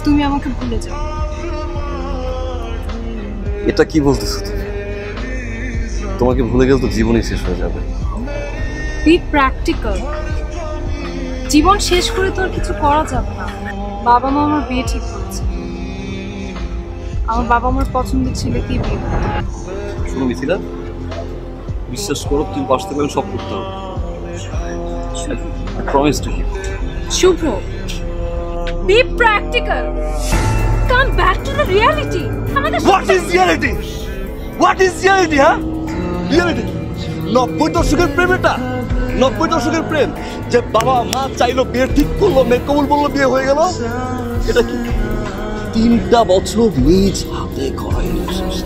তুমি আমাকে ভুলে যাও। এটা কি বলতেছো তুমি? তোমাকে ভুলে গেলে তো জীবনই শেষ হয়ে যাবে। B practical. জীবন শেষ করে তো আর কিছু করা যাবে না। বাবা মা আমার বিয়ে ঠিক করেছে। আমার বাবা আমার পছন্দের ছেলেকেই বিয়ে করবে। শোনো মিথিলা, বিশ্বাস করো তুমি পাশ থেকে সব করতে হবে। I promise to you. Shubhra, be practical. Come back to the reality. What is reality? What is reality, huh? Reality? 90 দশকের প্রেম এটা? 90 দশকের প্রেম যে বাবা মা চাইলো বিয়ে ঠিক করলো, মেয়ে কবুল বললো, বিয়ে হয়ে গেল। এটা কি 3টা বছর নিজ হাতে করাই শেষ।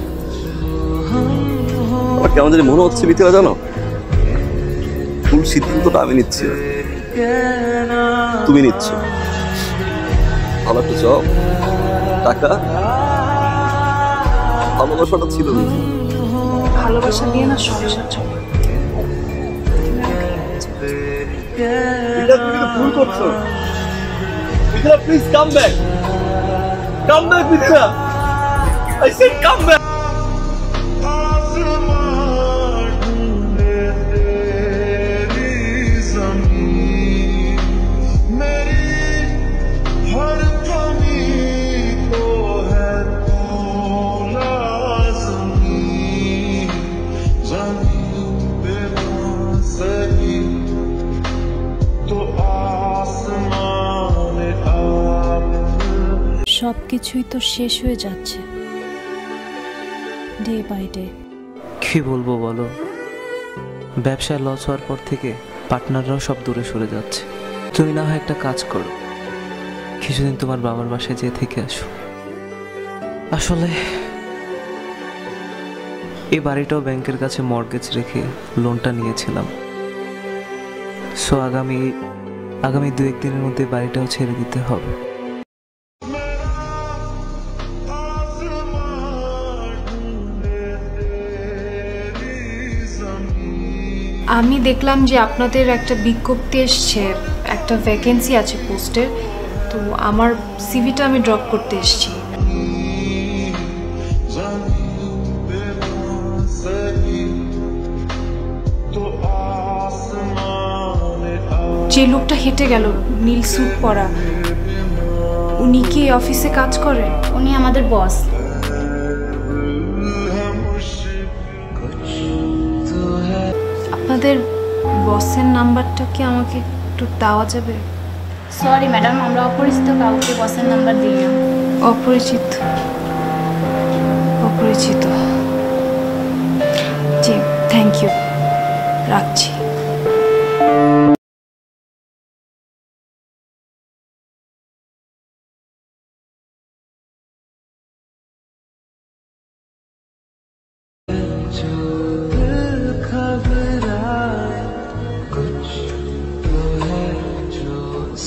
আমার কেমন জানি মনে হচ্ছে মিথিলা, জানো ভুল সিদ্ধান্তটা আমি নিচ্ছি, তুমি নিচ্ছ। ভালো একটা জব, টাকা, ভালোবাসাটা ছিল। ভালোবাসা দিয়ে না সংসার চলে। এটা তুমি তো ভুল করছো। Mithila, please come back. Come back Mithila. I said come back. সবকিছুই তো শেষ হয়ে যাচ্ছে ডে বাই ডে। কি বলবো বলো, ব্যবসায় লস হওয়ার পর থেকে পার্টনাররাও সব দূরে সরে যাচ্ছে। তুমি না হয় একটা কাজ করো, কিছুদিন তোমার বাবার বাসায় যেয়ে থেকে আসো। আসলে এই বাড়িটাও ব্যাংকের কাছে মর্গেজ রেখে লোনটা নিয়েছিলাম। সো আগামী 2-1 দিনের মধ্যে বাড়িটাও ছেড়ে দিতে হবে। আমি দেখলাম যে আপনাদের একটা বিজ্ঞপ্তি এসছে, একটা ভ্যাকেন্সি আছে পোস্টের, তো আমার সিভিটা আমি ড্রপ করতে এসেছি। যে লোকটা হেঁটে গেল নীল স্যুট পরা, উনি কি অফিসে কাজ করেন? উনি আমাদের বস। আপনাদের বসের নাম্বারটা কি আমাকে একটু দেওয়া যাবে? সরি ম্যাডাম, আমরা অপরিচিত কাউকে বসের নাম্বার দিই না। অপরিচিত? জি, থ্যাংক ইউ, রাখছি।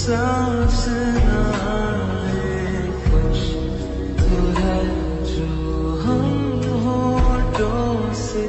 सांस ना आए कुछ तो है जो हम होठों से